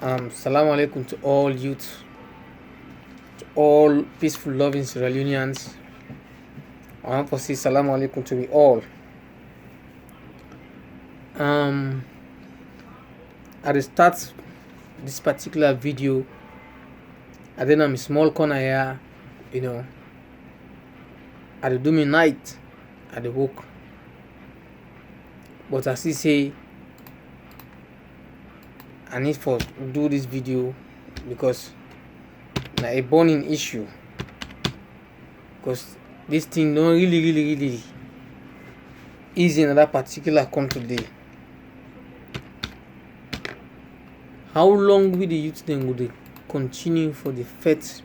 Salam alaikum to all youth, to all peaceful, loving Sierra Leoneans. I want to say salam alaikum to we all. At the start this particular video, I then I'm a small corner here, at the doing night, at the work. But as he say, I need for do this video because na a burning issue. Because this thing don't really easy in that particular country day. How long will the youth then would they continue for the faith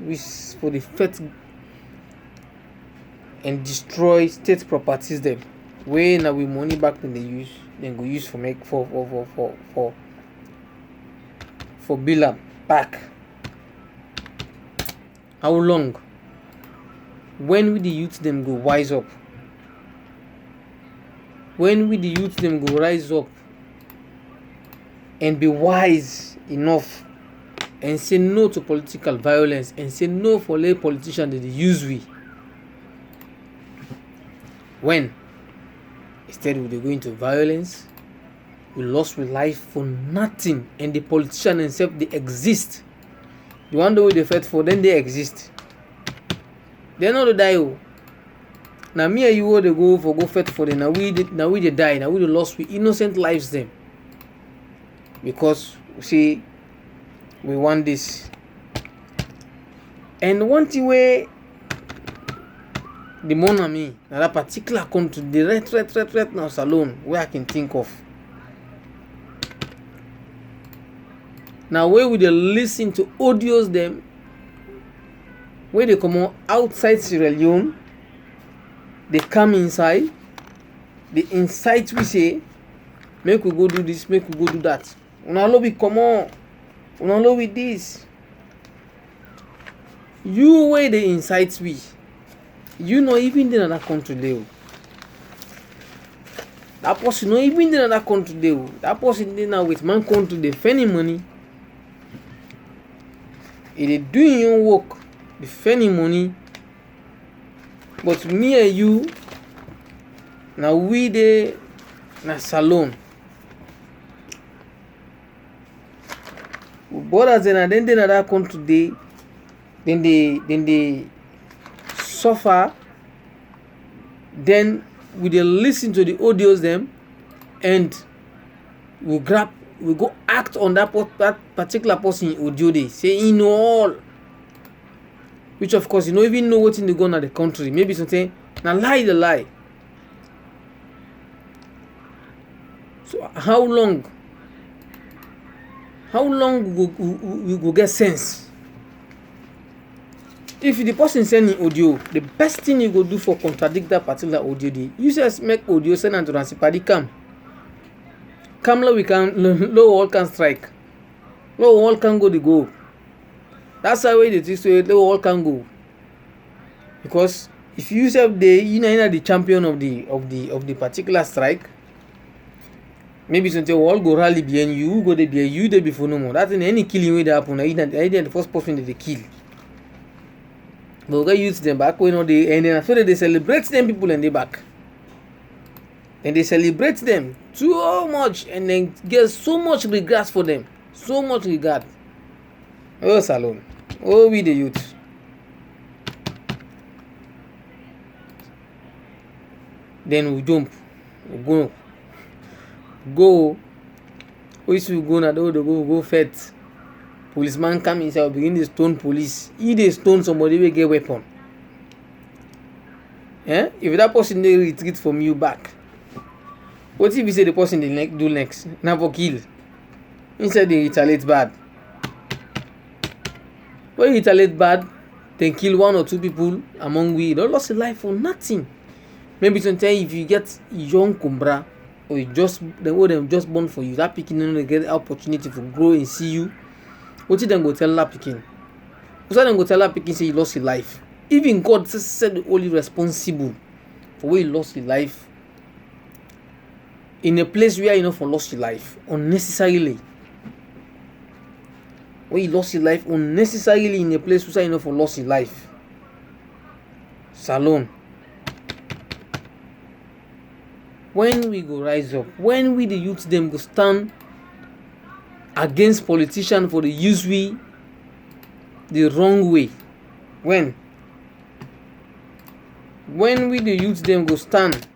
and destroy state properties them? Where now we money back then they go use for make for bill am back. How long? When will the youth them go wise up? When will the youth them go rise up and be wise enough and say no to political violence and say no for lay politicians that they use we? When? Instead we they go into violence, we lost with life for nothing, and the politicians themselves they exist. The one way they fight for, then they exist. They're not to die. Now me and you they go fight for them. Now we they die. Now we they lost with innocent lives them. Because see, we want this. And one thing where the money now that particular country, the red now salon where I can think of. Now where would they listen to audios them? Where they come outside Sierra Leone, they come inside, the incite we say, make we go do this, make we go do that. Una lobby come on, una lobby this. You where they incite we, you know even in another country there. That person no even in another country there. That person there now with man country they defending money. If they doing your work, defending money. But me and you, now we dey na salon. Brothers and then they na that country dey, then they suffer. Then we dey listen to the audios them, and we go act on that particular person audio day. Say you know all. Which of course you don't even know what's in the gun at the country. Maybe something now lie the lie. So how long we go get sense? If the person sending audio, the best thing you go do for contradict that particular audio day, you just make audio send and to Ransipadi come. Come we can low all can strike. Low all can go the go. That's how way they say they all can go. Because if you have the champion of the particular strike, maybe something all go rally behind you, go there behind you there before no more. That's in any killing way that happen. Either the first person that they kill. But we use them back when they and then after they celebrate them people and they back. And they celebrate them too much and then get so much regret for them. So much regard. Oh salon. Oh we the youth. Then we jump. We go. If we go now, they go fight. Policeman come inside, begin to stone police. He they stone somebody will get weapon. If that person they retreat from you back, what if you say the person they do next? Never kill. Instead they retaliate bad. When you retaliate bad, then kill one or two people among we. Don't lost a life for nothing. Maybe sometimes if you get young kumbra or you just them just born for you, that picking they get the opportunity to grow and see you. What you then go tell that picking? What then go tell that picking say you lost your life? Even God said the only responsible for where you lost your life in a place where you know for lost your life unnecessarily. When you lost your life unnecessarily in a place where you know for lost your life. Salon. When we go rise up, when we the youth them go stand against politicians for the use we the wrong way. When we the youth them go stand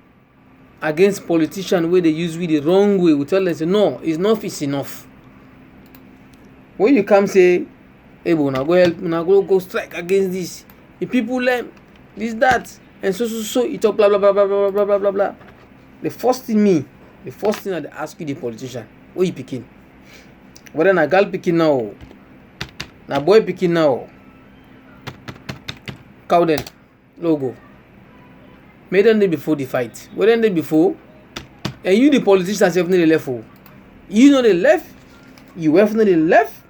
against politicians where they use we the wrong way, we tell them say no, enough is enough. When you come say, hey, but now go help, now go strike against this. The people learn this, that, and so it talk blah blah blah blah blah blah blah blah blah. The first thing I ask you the politician, where you picking? Whether na girl picking now, na boy picking now. Cowden, logo. Made them day before the fight. Whether day before, and you the politicians have not the left. You know the left, you have not the left.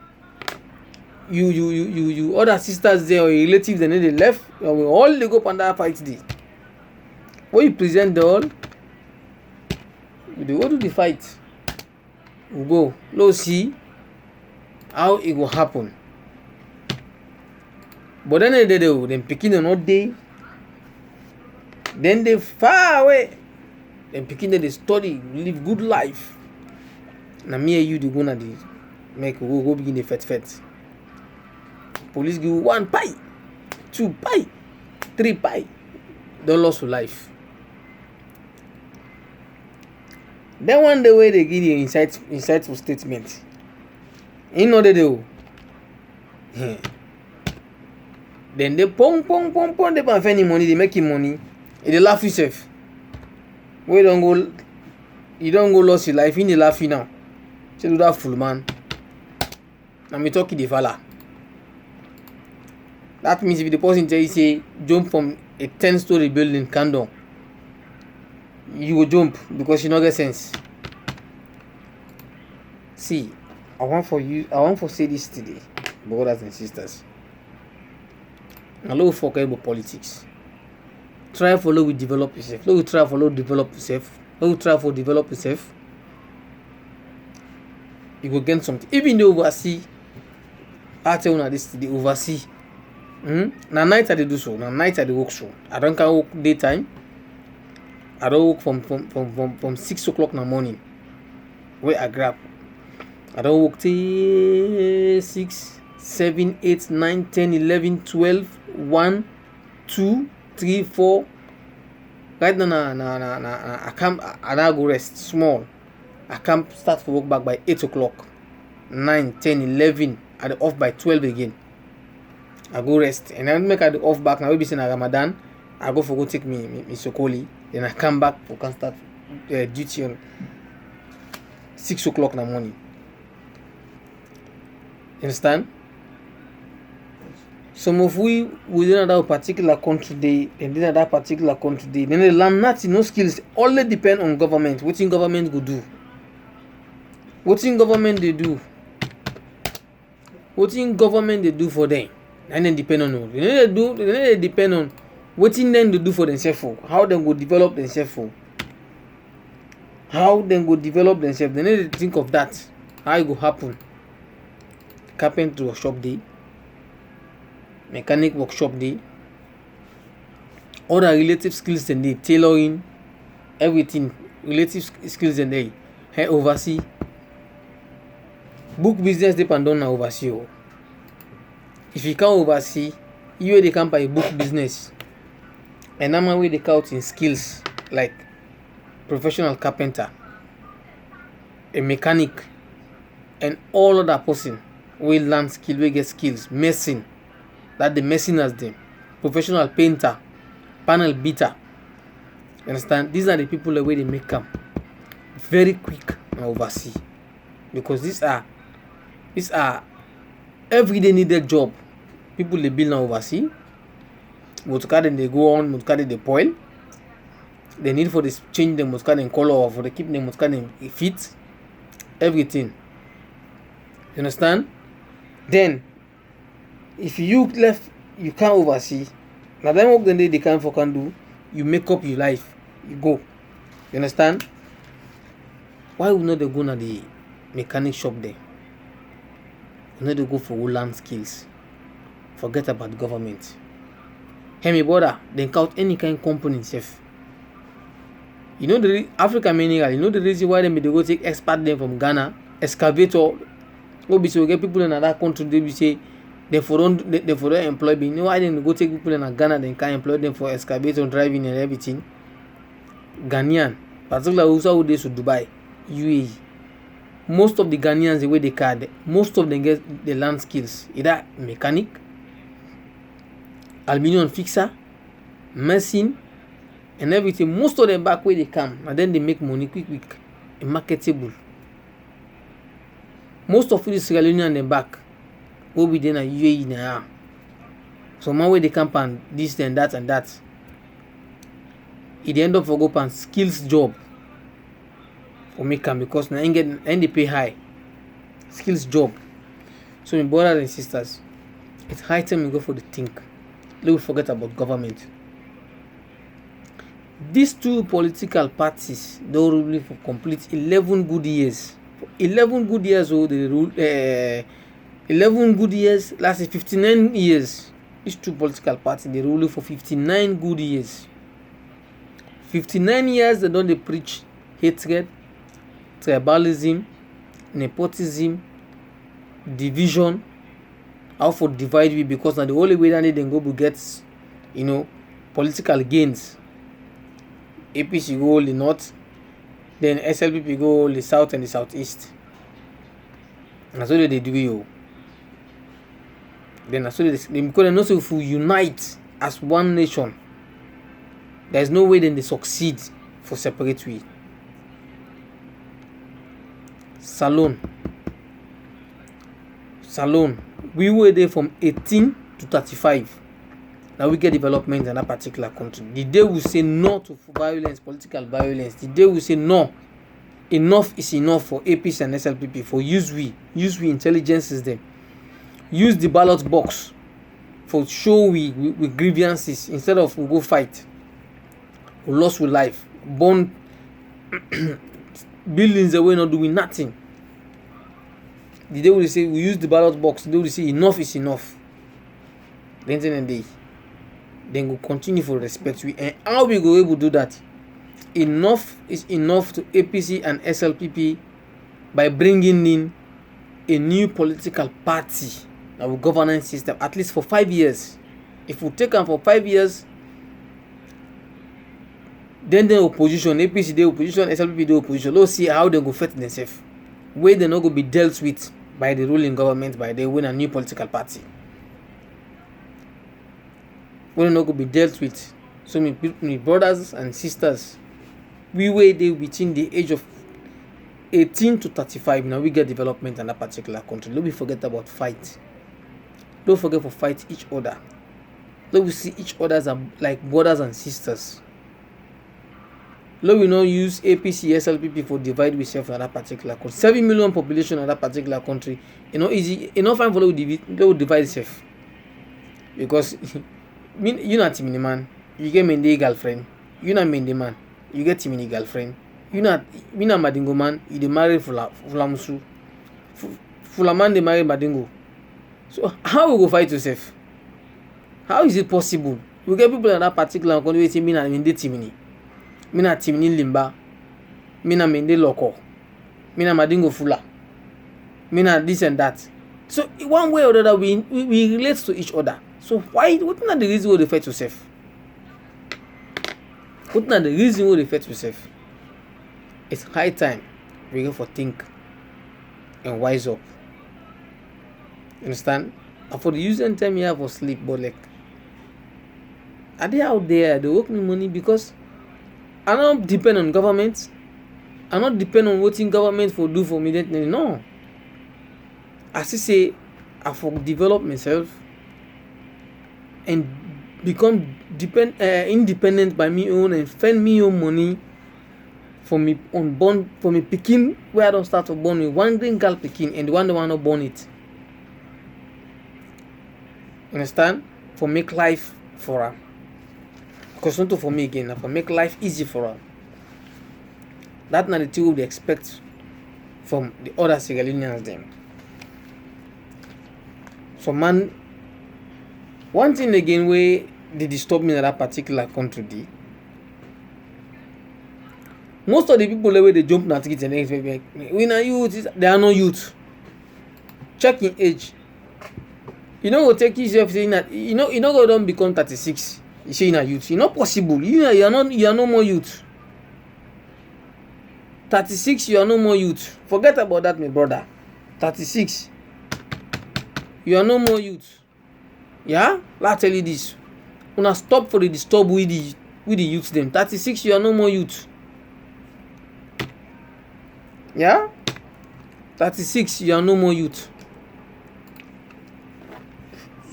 You other sisters there or relatives and they left, and we all they go up under fight day. When you present the all, we go to the fight. We go, let's see how it will happen. But then they do, them picking on not day. Then they far away. Them picking they study, live good life. Now me and you the gonna the make go begin the fet. Police give 1 pie, 2 pie, 3 pie. Don't lose your life. Then one day way they give you insightful statement. You know they do. Then they pong, they don't have any money, they making money. They laugh yourself. You don't go lose your life, you laugh now. Say do that fool man. Now me talking the fella. That means if the person tell you say jump from a 10-story building candle, you will jump because you don't get sense. See, I want for say this today, brothers and sisters. I love forget about politics. Try follow we develop yourself. Let we try follow develop yourself. Let we try for develop yourself. You will gain something. Even the oversee, I tell you this the oversee. Na night I do so. Na night I work so. I don't can work daytime. I don't work from 6 o'clock in the morning. Where I grab. I don't work till 6, 7, 8, 9, 10, 11, 12, 1, 2, 3, 4. Right now, I can't. I now go rest small. I can't start for work back by 8 o'clock. 9, 10, 11. I the off by 12 again. I go rest and I make the off back. Now we be saying Ramadan. I go for go take me sokoli. Then I come back for can start duty on 6 o'clock in the morning. You understand? Some of we within that particular country then that particular country then they learn nothing, no skills. Only depend on government. What in government go do? What in government they do? What in government they do for them? And then depend on what they depend on what in them they do for themselves. How they go develop themselves. How they go develop themselves. They need to think of that. How it go happen. Carpentry workshop day. Mechanic workshop day. Other relative skills and day. Tailoring. Everything. Relative skills and day. Hey, oversee. Book business depend on oversee. If you can't oversee, you they can buy book business. And I'm way they count in skills like professional carpenter, a mechanic, and all other person will learn skill, will get skills, mason, that the mason has them, professional painter, panel beater. You understand? These are the people the way they make them very quick and oversee. Because these are everyday needed job. People they build now oversee. Motorcar then they go on, motorcar they spoil. They need for this change the motorcar in color or for the keep the motorcar in fit. Everything. You understand? Then if you left you can't oversee. Now then work the day they can do, you make up your life. You go. You understand? Why would not they go to the mechanic shop there? You no dey go for land skills. Forget about government. Hey, my brother, dem count any kind company sef. You know the African mineral, you know the reason why dem dey go take expert dem from Ghana, excavator, wey be say we get people in that country dey be say dem for don employ, but you know why dem go take people in Ghana, dem can employ them for excavator, driving and everything. Ghanaian, particularly also who dey to Dubai, UAE. Most of the Ghanaians the way they card, most of them get the land skills, either mechanic, aluminium fixer, mason, and everything. Most of them back where they come, and then they make money quick and marketable. Most of the Sierra Leonean them back will be there in UAE now. So man where they camp and this and that and that. It end up for go and skills job for me come because now they pay high. Skills job. So my brothers and sisters, it's high time we go for the think. Let's forget about government. These two political parties they rule for complete 11 good years. For 11 good years old they rule 11 good years, last 59 years. These two political parties they rule for 59 good years. 59 years they don't preach hatred, tribalism, nepotism, division. How for divide we because now the only way that they then go to get political gains. APC go all the north, then SLPP go all the south and the southeast. That's what they do you. Then that's what they because they know so if we unite as one nation, there is no way then they succeed for separate way. Salon. We were there from 18 to 35. Now we get development in that particular country. The day we say no to violence, political violence, the day we say no, enough is enough for APC and SLPP, for use we intelligence system, use the ballot box for show we grievances instead of we go fight. We lost with life, burn buildings away, not doing nothing. The day we say we use the ballot box, the day we say enough is enough. The end of the day, then we continue for respect we, and how we go able to do that? Enough is enough to APC and SLPP by bringing in a new political party, our governance system, at least for 5 years. If we take them for 5 years, then the opposition, APC the opposition, SLPP the opposition, let's see how they go fit themselves. Where they're not going to be dealt with by the ruling government by they win a new political party. We're not going to be dealt with. So my brothers and sisters, we were there between the age of 18 to 35. Now we get development in that particular country. Don't forget about fight. Don't forget to fight each other. Let we see each other as like brothers and sisters. Let we not use APC, SLPP for divide ourselves in that particular country. 7 million population in that particular country. Easy. Enough time for they will divide itself. Because you not Timini man, you get Mende girlfriend. You not Mende man, you get Timini girlfriend. You not Madingo man, you dey marry Fulamusu. Fulaman they marry Madingo. So how we go fight yourself? How is it possible? We get people in that particular country who say me na Mende Timini. Me na Timini Limba. Me na Mende Loko. Me na Madingo Fula. Me na this and that. So one way or the other we relate to each other. So why? What not the reason why they fight yourself? What not the reason why they fight yourself? It's high time we go for think and wise up. Understand? And for the using time you have for sleep, but like, are they out there? They work me money because I don't depend on government. I not depend on what government for do for me. No. As I say, I for develop myself and become independent by me own and spend me own money for me unborn for me picking where I don't start to born with one green girl picking and the one not born it. Understand? For make life for her. Because not for me again, for make life easy for her. That's not the thing we expect from the other Sierra Leoneans them. some man. One thing again where they disturb me in that particular country, most of the people where they jump na ticket and we na youth, they are not youth. Check in age. You know go take yourself saying that you know go don become 36. You say na youth. It's not possible. You are no more youth. 36, you are no more youth. Forget about that, my brother. 36, you are no more youth. Yeah, let tell you this. Una stop for the disturb with the youth them. 36, you are no more youth. Yeah, 36, you are no more youth.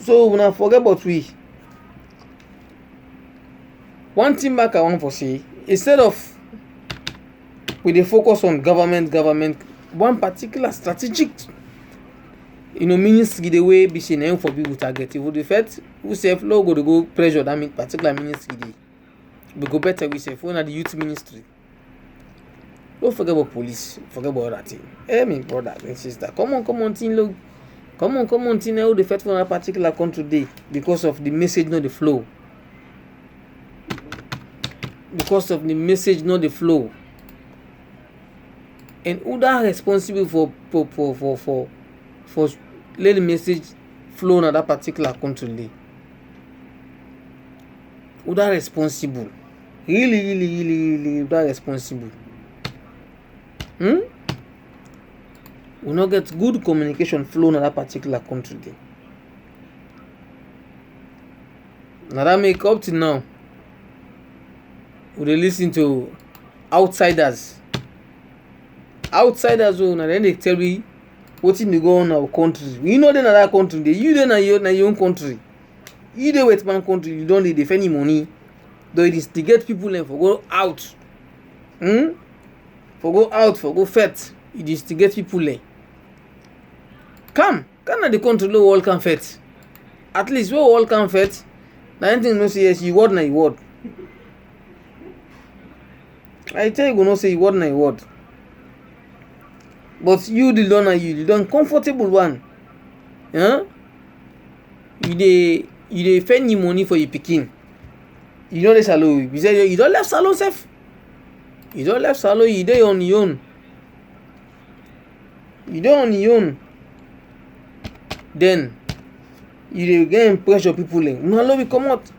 So una forget about we. One thing back I want to say, instead of we dey focus on government, one particular strategic ministry the way be say na for people target. If we dey first who self no go to go pressure that particular ministry dey, we go better we self na the youth ministry. Don't forget about police, forget about that thing. Hey, my brother and sister, come on, thing look. Come on, thing how the first for that particular country dey because of the message, not the flow. Because of the message, not the flow. And who that responsible for let the message flow in that particular country? Who that responsible? Really, who that responsible? We not get good communication flow in that particular country. Now that make up to now, we dey listen to outsiders. Outsiders now then they tell me wetin dey go on in our country. We know dey na that country dey. You dey na your own country. You dey wet man country. You don dey defend any money. Though it instigate people and for go out. For go out, for go fet. It instigate people there. Come na the country where all can fet. At least where all can fet. Na anything no say yes, you word na you word. I tell you go no say you word na you word. But you the learner, you the uncomfortable one. You dey spend your money for your pikin. You know the salon. You say you don't left salon safe. You don't left salon, you dey on your own. You dey on your own. Then you dey get pressure people in. No we come out.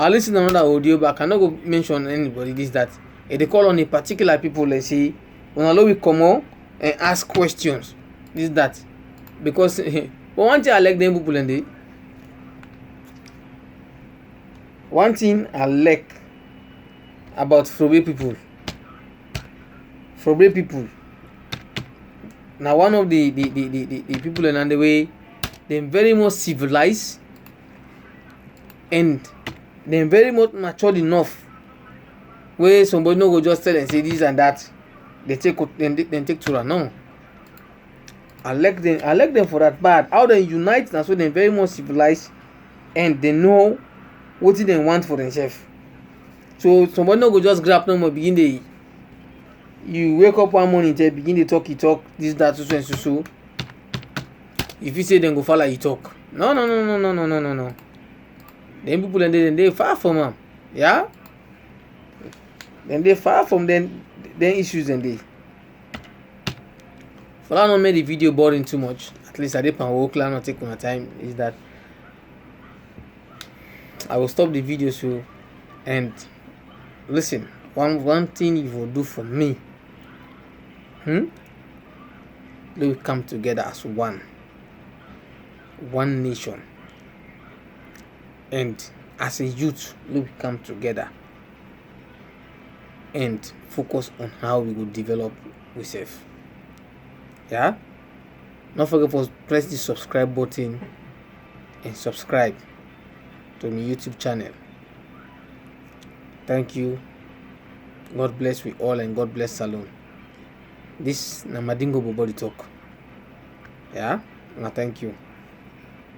I listen to another audio, but I cannot go mention anybody this that. They call on a particular people and say, when we come out and ask questions, this that. Because but one thing I like them people and they one thing I like about Frobe people. Now one of the people in the way they're very much civilized and they're very much matured enough where somebody no go just tell and say this and that. They take to run. No. I like them for that. But how they unite, that's why they're very much civilized and they know what they want for themselves. So somebody no go just grab no more begin they you wake up one morning they begin they talk this that so. If you say then go follow you talk. No. Then people and they far from them. Yeah? Then they far from them issues and they. For that not make the video boring too much. At least I did my work not take my time is that I will stop the video so and listen, one thing you will do for me. We will come together as one nation. And as a youth, we will come together and focus on how we will develop ourselves. Yeah? Don't forget to press the subscribe button and subscribe to my YouTube channel. Thank you. God bless we all and God bless Salon. This na Madingo Bobody Talk. Yeah? Thank you.